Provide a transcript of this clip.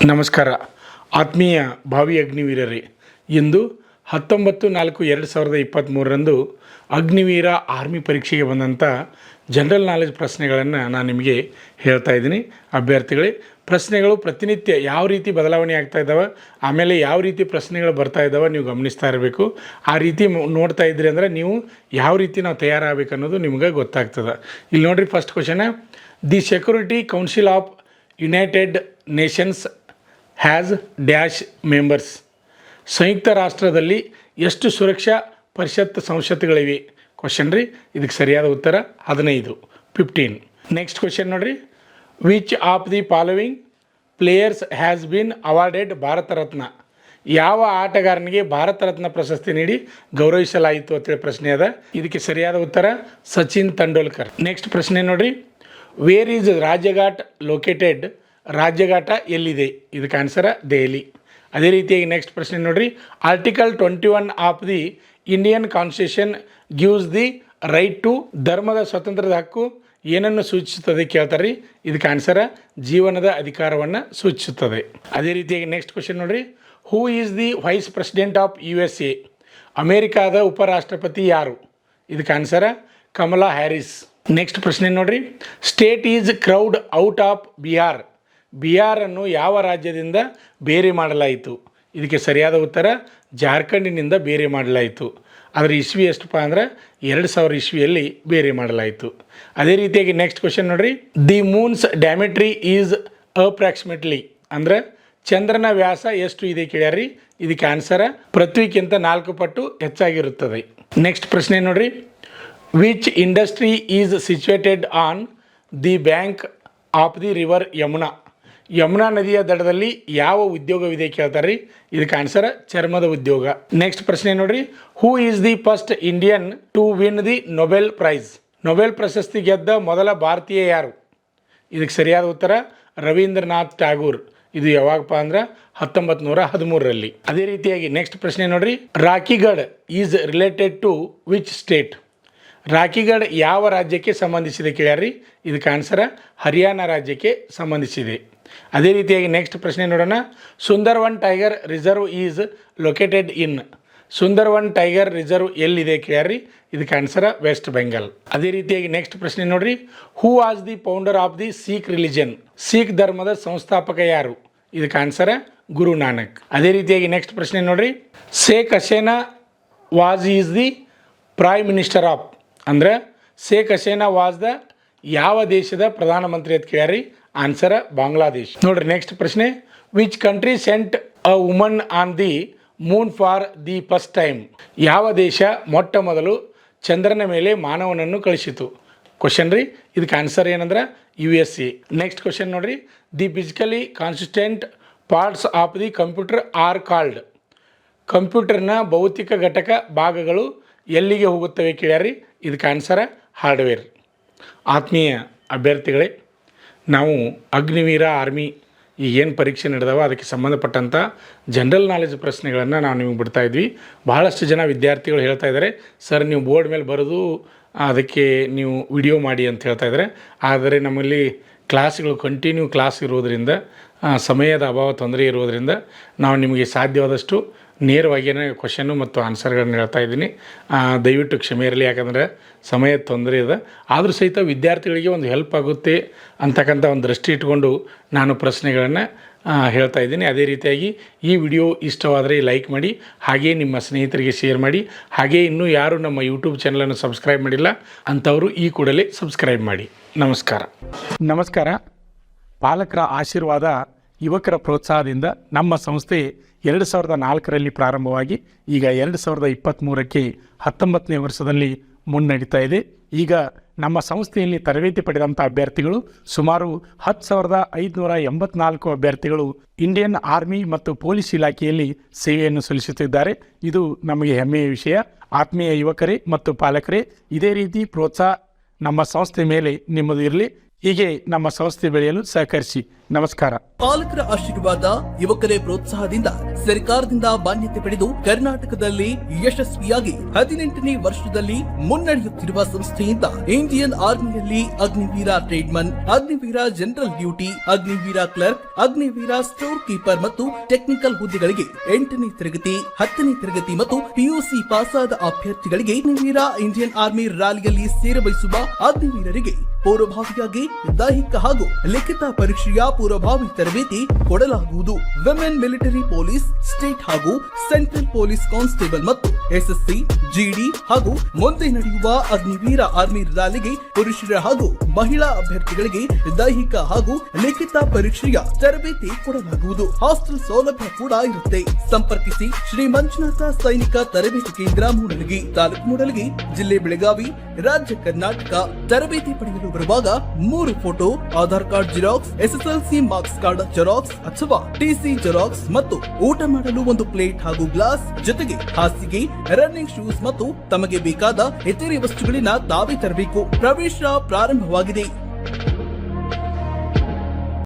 ನಮಸ್ಕಾರ ಆತ್ಮೀಯ ಭಾವಿ ಅಗ್ನಿವೀರರೇ. ಇಂದು 19/4/2023 ಅಗ್ನಿವೀರ ಆರ್ಮಿ ಪರೀಕ್ಷೆಗೆ ಬಂದಂಥ ಜನರಲ್ ನಾಲೆಜ್ ಪ್ರಶ್ನೆಗಳನ್ನು ನಾನು ನಿಮಗೆ ಹೇಳ್ತಾ ಇದ್ದೀನಿ. ಅಭ್ಯರ್ಥಿಗಳೇ, ಪ್ರಶ್ನೆಗಳು ಪ್ರತಿನಿತ್ಯ ಯಾವ ರೀತಿ ಬದಲಾವಣೆ ಆಗ್ತಾ ಇದ್ದಾವೆ, ಆಮೇಲೆ ಯಾವ ರೀತಿ ಪ್ರಶ್ನೆಗಳು ಬರ್ತಾ ಇದ್ದಾವೆ ನೀವು ಗಮನಿಸ್ತಾ ಇರಬೇಕು. ಆ ರೀತಿ ನೋಡ್ತಾ ಇದ್ರಿ ಅಂದರೆ ನೀವು ಯಾವ ರೀತಿ ನಾವು ತಯಾರಾಗಬೇಕು ಅನ್ನೋದು ನಿಮ್ಗೆ ಗೊತ್ತಾಗ್ತದೆ. ಇಲ್ಲಿ ನೋಡಿರಿ, first question, the Security Council of United Nations has dash members. ಸಂಯುಕ್ತ ರಾಷ್ಟ್ರದಲ್ಲಿ ಎಷ್ಟು ಸುರಕ್ಷಾ ಪರಿಷತ್ ಸಂಸತ್ತುಗಳಿವೆ? ಕ್ವಶನ್ ರೀ. ಇದಕ್ಕೆ ಸರಿಯಾದ ಉತ್ತರ 15. ನೆಕ್ಸ್ಟ್ ಕ್ವಶನ್ ನೋಡ್ರಿ, which of the following players has been awarded Bharat Ratna? ಯಾವ ಆಟಗಾರನಿಗೆ ಭಾರತ ರತ್ನ ಪ್ರಶಸ್ತಿ ನೀಡಿ ಗೌರವಿಸಲಾಯಿತು ಅಂತೇಳಿ ಪ್ರಶ್ನೆ ಅದ. ಇದಕ್ಕೆ ಸರಿಯಾದ ಉತ್ತರ ಸಚಿನ್ ತೆಂಡೂಲ್ಕರ್. ನೆಕ್ಸ್ಟ್ ಪ್ರಶ್ನೆ ನೋಡ್ರಿ, where is Rajghat located? Rajghat ಎಲ್ಲಿದೆ? ಇದಕ್ಕೆ ಆನ್ಸರ ದೆಹಲಿ. ಅದೇ ರೀತಿಯಾಗಿ ನೆಕ್ಸ್ಟ್ ಪ್ರಶ್ನೆ ನೋಡ್ರಿ, article 21 of the Indian constitution gives the right to ಧರ್ಮದ ಸ್ವಾತಂತ್ರ್ಯದ ಹಕ್ಕು ಏನನ್ನು ಸೂಚಿಸುತ್ತದೆ ಕೇಳ್ತಾರೆ. ಇದಕ್ಕೆ ಆನ್ಸರ ಜೀವನದ ಅಧಿಕಾರವನ್ನು ಸೂಚಿಸುತ್ತದೆ. ಅದೇ ರೀತಿಯಾಗಿ ನೆಕ್ಸ್ಟ್ ಕ್ವಶನ್ ನೋಡ್ರಿ, who is the vice president of USA? ಅಮೇರಿಕಾದ ಉಪರಾಷ್ಟ್ರಪತಿ ಯಾರು? ಇದಕ್ಕೆ ಆನ್ಸರ ಕಮಲಾ ಹ್ಯಾರಿಸ್. ನೆಕ್ಸ್ಟ್ ಪ್ರಶ್ನೆ ನೋಡ್ರಿ, state is carved out of Bihar? ಬಿಹಾರನ್ನು ಯಾವ ರಾಜ್ಯದಿಂದ ಬೇರೆ ಮಾಡಲಾಯಿತು? ಇದಕ್ಕೆ ಸರಿಯಾದ ಉತ್ತರ ಜಾರ್ಖಂಡಿನಿಂದ ಬೇರೆ ಮಾಡಲಾಯಿತು. ಅದರ ಇಸ್ವಿ ಎಷ್ಟಪ್ಪ ಅಂದ್ರೆ 2000 ಇಸ್ವಿಯಲ್ಲಿ ಬೇರೆ ಮಾಡಲಾಯಿತು. ಅದೇ ರೀತಿಯಾಗಿ ನೆಕ್ಸ್ಟ್ ಕ್ವಶನ್ ನೋಡ್ರಿ, ದಿ ಮೂನ್ಸ್ ಡಯಾಮೆಟ್ರಿ ಈಸ್ ಅಪ್ರಾಕ್ಸಿಮೇಟ್ಲಿ ಅಂದರೆ ಚಂದ್ರನ ವ್ಯಾಸ ಎಷ್ಟು ಇದೆ ಕೇಳ್ಯಾರಿ. ಇದಕ್ಕೆ ಆನ್ಸರ ಪೃಥ್ವಿಗಿಂತ 4 ಪಟ್ಟು ಹೆಚ್ಚಾಗಿರುತ್ತದೆ. ನೆಕ್ಸ್ಟ್ ಪ್ರಶ್ನೆ ನೋಡ್ರಿ, which industry is situated on the bank of the river Yamuna? Yamuna ನದಿಯ ದಡದಲ್ಲಿ ಯಾವ ಉದ್ಯೋಗವಿದೆ ಕೇಳ್ತಾರೆ ರೀ. ಇದಕ್ಕೆ ಆನ್ಸರ್ ಚರ್ಮದ ಉದ್ಯೋಗ. ನೆಕ್ಸ್ಟ್ ಪ್ರಶ್ನೆ ನೋಡ್ರಿ, who is the first Indian to win the Nobel prize? Nobel ಪ್ರಶಸ್ತಿ ಗೆದ್ದ ಮೊದಲ ಭಾರತೀಯ ಯಾರು? ಇದಕ್ಕೆ ಸರಿಯಾದ ಉತ್ತರ ರವೀಂದ್ರನಾಥ್ ಟ್ಯಾಗೂರ್. ಇದು ಯಾವಾಗಪ್ಪ ಅಂದ್ರೆ 1913ರಲ್ಲಿ. ಅದೇ ರೀತಿಯಾಗಿ ನೆಕ್ಸ್ಟ್ ಪ್ರಶ್ನೆ ನೋಡ್ರಿ, Rakhigarh is related to which state? Rakhigarh ಯಾವ ರಾಜ್ಯಕ್ಕೆ ಸಂಬಂಧಿಸಿದೆ ಕೇಳ್ಯಾರಿ. ಇದಕ್ಕೆ ಆನ್ಸರ ಹರಿಯಾಣ ರಾಜ್ಯಕ್ಕೆ ಸಂಬಂಧಿಸಿದೆ. ಅದೇ ರೀತಿಯಾಗಿ ನೆಕ್ಸ್ಟ್ ಪ್ರಶ್ನೆ ನೋಡೋಣ, Sundarban tiger reserve is located in? Sundarban tiger reserve ಎಲ್ಲಿದೆ ಕೇಳ್ಯಾರಿ. ಇದಕ್ಕೆ ಆನ್ಸರ ವೆಸ್ಟ್ ಬೆಂಗಾಲ್. ಅದೇ ರೀತಿಯಾಗಿ ನೆಕ್ಸ್ಟ್ ಪ್ರಶ್ನೆ ನೋಡ್ರಿ, who was the founder of the Sikh religion? Sikh ಧರ್ಮದ ಸಂಸ್ಥಾಪಕ ಯಾರು? ಇದಕ್ಕೆ ಆನ್ಸರ ಗುರು ನಾನಕ್. ಅದೇ ರೀತಿಯಾಗಿ ನೆಕ್ಸ್ಟ್ ಪ್ರಶ್ನೆ ನೋಡ್ರಿ, Sheikh Hasina was is the prime minister of? ಅಂದರೆ ಶೇಖ್ ಹಸೀನಾ ವಾಸ್ ದ ಯಾವ ದೇಶದ ಪ್ರಧಾನಮಂತ್ರಿ ಅಂತ ಕೇಳ್ಯಾರಿ. ಆನ್ಸರ ಬಾಂಗ್ಲಾದೇಶ್. ನೋಡ್ರಿ ನೆಕ್ಸ್ಟ್ ಪ್ರಶ್ನೆ, which country sent a woman on the Moon for the first time? ಯಾವ ದೇಶ ಮೊಟ್ಟ ಮೊದಲು ಚಂದ್ರನ ಮೇಲೆ ಮಾನವನನ್ನು ಕಳಿಸಿತು? ಕ್ವಶನ್ ರೀ. ಇದಕ್ಕೆ ಆನ್ಸರ್ ಏನಂದ್ರೆ USA. ನೆಕ್ಸ್ಟ್ ಕ್ವಶನ್ ನೋಡ್ರಿ, the physically consistent parts of the computer are called? ಕಂಪ್ಯೂಟರ್ನ ಭೌತಿಕ ಘಟಕ ಭಾಗಗಳು ಎಲ್ಲಿಗೆ ಹೋಗುತ್ತವೆ ಕೇಳ್ಯಾರಿ. ಇದಕ್ಕೆ ಆನ್ಸರ ಹಾರ್ಡ್ವೇರ್. ಆತ್ಮೀಯ ಅಭ್ಯರ್ಥಿಗಳೇ, ನಾವು ಅಗ್ನಿವೀರ ಆರ್ಮಿ ಈಗೇನು ಪರೀಕ್ಷೆ ನಡೆದವ ಅದಕ್ಕೆ ಸಂಬಂಧಪಟ್ಟಂಥ ಜನರಲ್ ನಾಲೆಜ್ ಪ್ರಶ್ನೆಗಳನ್ನು ನಾವು ನಿಮಗೆ ಬಿಡ್ತಾ ಇದ್ವಿ. ಬಹಳಷ್ಟು ಜನ ವಿದ್ಯಾರ್ಥಿಗಳು ಹೇಳ್ತಾ ಇದ್ದಾರೆ, ಸರ್ ನೀವು ಬೋರ್ಡ್ ಮೇಲೆ ಬರೋದು ಅದಕ್ಕೆ ನೀವು ವಿಡಿಯೋ ಮಾಡಿ ಅಂತ ಹೇಳ್ತಾ ಇದ್ದಾರೆ. ಆದರೆ ನಮ್ಮಲ್ಲಿ ಕ್ಲಾಸ್ಗಳು ಕಂಟಿನ್ಯೂ ಕ್ಲಾಸ್ ಇರೋದರಿಂದ ಸಮಯದ ಅಭಾವ ತೊಂದರೆ ಇರೋದರಿಂದ ನಾವು ನಿಮಗೆ ಸಾಧ್ಯವಾದಷ್ಟು ನೇರವಾಗಿಯೇ ಕ್ವಶನ್ನು ಮತ್ತು ಆನ್ಸರ್ಗಳನ್ನು ಹೇಳ್ತಾ ಇದ್ದೀನಿ. ದಯವಿಟ್ಟು ಕ್ಷಮೆ ಇರಲಿ, ಯಾಕಂದರೆ ಸಮಯದ ತೊಂದರೆ ಇದೆ. ಆದರೂ ಸಹಿತ ವಿದ್ಯಾರ್ಥಿಗಳಿಗೆ ಒಂದು ಹೆಲ್ಪ್ ಆಗುತ್ತೆ ಅಂತಕ್ಕಂಥ ಒಂದು ದೃಷ್ಟಿ ಇಟ್ಕೊಂಡು ನಾನು ಪ್ರಶ್ನೆಗಳನ್ನು ಹೇಳ್ತಾ ಇದ್ದೀನಿ. ಅದೇ ರೀತಿಯಾಗಿ ಈ ವಿಡಿಯೋ ಇಷ್ಟವಾದರೆ ಲೈಕ್ ಮಾಡಿ, ಹಾಗೇ ನಿಮ್ಮ ಸ್ನೇಹಿತರಿಗೆ ಶೇರ್ ಮಾಡಿ. ಹಾಗೇ ಇನ್ನೂ ಯಾರು ನಮ್ಮ ಯೂಟ್ಯೂಬ್ ಚಾನಲನ್ನು ಸಬ್ಸ್ಕ್ರೈಬ್ ಮಾಡಿಲ್ಲ ಅಂಥವರು ಈ ಕೂಡಲೇ ಸಬ್ಸ್ಕ್ರೈಬ್ ಮಾಡಿ. ನಮಸ್ಕಾರ. ಪಾಲಕರ ಆಶೀರ್ವಾದ, ಯುವಕರ ಪ್ರೋತ್ಸಾಹದಿಂದ ನಮ್ಮ ಸಂಸ್ಥೆ 2004ರಲ್ಲಿ ಪ್ರಾರಂಭವಾಗಿ ಈಗ 2023ಕ್ಕೆ 19ನೇ ವರ್ಷದಲ್ಲಿ ಮುನ್ನಡೀತಾ ಇದೆ. ಈಗ ನಮ್ಮ ಸಂಸ್ಥೆಯಲ್ಲಿ ತರಬೇತಿ ಪಡೆದಂಥ ಅಭ್ಯರ್ಥಿಗಳು ಸುಮಾರು 10,584 ಅಭ್ಯರ್ಥಿಗಳು ಇಂಡಿಯನ್ ಆರ್ಮಿ ಮತ್ತು ಪೊಲೀಸ್ ಇಲಾಖೆಯಲ್ಲಿ ಸೇವೆಯನ್ನು ಸಲ್ಲಿಸುತ್ತಿದ್ದಾರೆ. ಇದು ನಮಗೆ ಹೆಮ್ಮೆಯ ವಿಷಯ. ಆತ್ಮೀಯ ಯುವಕರೇ ಮತ್ತು ಪಾಲಕರೇ, ಇದೇ ರೀತಿ ಪ್ರೋತ್ಸಾಹ ನಮ್ಮ ಸಂಸ್ಥೆ ಮೇಲೆ ನಿಮ್ಮದು ಇರಲಿ. ಹೀಗೆ ನಮ್ಮ ಸಂಸ್ಥೆ ಬೆಳೆಯಲು ಸಹಕರಿಸಿ. ನಮಸ್ಕಾರ. ಪಾಲಕರ ಆಶೀರ್ವಾದ, ಯುವಕರೇ ಪ್ರೋತ್ಸಾಹದಿಂದ ಸರ್ಕಾರದಿಂದ ಮಾನ್ಯತೆ ಪಡೆದು ಕರ್ನಾಟಕದಲ್ಲಿ ಯಶಸ್ವಿಯಾಗಿ 18ನೇ ವರ್ಷದಲ್ಲಿ ಮುನ್ನಡೆಯುತ್ತಿರುವ ಸಂಸ್ಥೆಯಿಂದ ಇಂಡಿಯನ್ ಆರ್ಮಿಯಲ್ಲಿ Agniveer tradesman, Agniveer general duty, Agniveer clerk, Agniveer store keeper ಮತ್ತು ಟೆಕ್ನಿಕಲ್ ಹುದ್ದೆಗಳಿಗೆ 8ನೇ ತರಗತಿ, 10ನೇ ತರಗತಿ ಮತ್ತು ಪಿಯುಸಿ ಪಾಸಾದ ಅಭ್ಯರ್ಥಿಗಳಿಗೆ ಅಗ್ನಿವೀರ ಇಂಡಿಯನ್ ಆರ್ಮಿ ರ್ಯಾಲಿಯಲ್ಲಿ ಸೇರಬಯಸುವ ಅಗ್ನಿವೀರರಿಗೆ ಪೂರ್ವಭಾವಿಯಾಗಿ ದೈಹಿಕ ಹಾಗೂ ಲಿಖಿತ ಪರೀಕ್ಷೆಯ ಪೂರ್ವಭಾವಿ ತರಬೇತಿ ಕೊಡಲಾಗುವುದು. ವಿಮೆನ್ ಮಿಲಿಟರಿ ಪೊಲೀಸ್, ಸ್ಟೇಟ್ ಹಾಗೂ ಸೆಂಟ್ರಲ್ ಪೊಲೀಸ್ ಕಾನ್ಸ್ಟೇಬಲ್ ಮತ್ತು ಎಸ್ಎಸ್ಸಿ, ಜಿಡಿ ಹಾಗೂ ಮುಂದೆ ನಡೆಯುವ ಅಗ್ನಿವೀರ ಆರ್ಮಿ ರ್ಯಾಲಿಗೆ ಪುರುಷರ ಹಾಗೂ ಮಹಿಳಾ ಅಭ್ಯರ್ಥಿಗಳಿಗೆ ದೈಹಿಕ ಹಾಗೂ ಲಿಖಿತ ಪರೀಕ್ಷೆಯ ತರಬೇತಿ ಕೊಡಲಾಗುವುದು. ಹಾಸ್ಟೆಲ್ ಸೌಲಭ್ಯ ಕೂಡ ಇರುತ್ತೆ. ಸಂಪರ್ಕಿಸಿ ಶ್ರೀ ಮಂಜುನಾಥ ಸೈನಿಕ ತರಬೇತಿ ಕೇಂದ್ರ, ಮೂಡಲಗಿ, ತಾಲೂಕು ಮೂಡಲಗಿ, ಜಿಲ್ಲೆ ಬೆಳಗಾವಿ, ರಾಜ್ಯ ಕರ್ನಾಟಕ. ತರಬೇತಿ ಪಡೆಯಲು ಬರುವಾಗ 3 photo, Aadhaar card xerox, SSLC marks card xerox ಅಥವಾ ಟಿಸಿ ಜೆರಾಕ್ಸ್ ಮತ್ತು ಊಟ ಮಾಡಲು 1 ಪ್ಲೇಟ್ ಹಾಗೂ ಗ್ಲಾಸ್, ಜೊತೆಗೆ ಹಾಸಿಗೆ, ರನ್ನಿಂಗ್ ಶೂಸ್ ಮತ್ತು ತಮಗೆ ಬೇಕಾದ ಇತರೆ ವಸ್ತುಗಳಿನ ತಾವೇ ತರಬೇಕು. ಪ್ರವೇಶ ಪ್ರಾರಂಭವಾಗಿದೆ.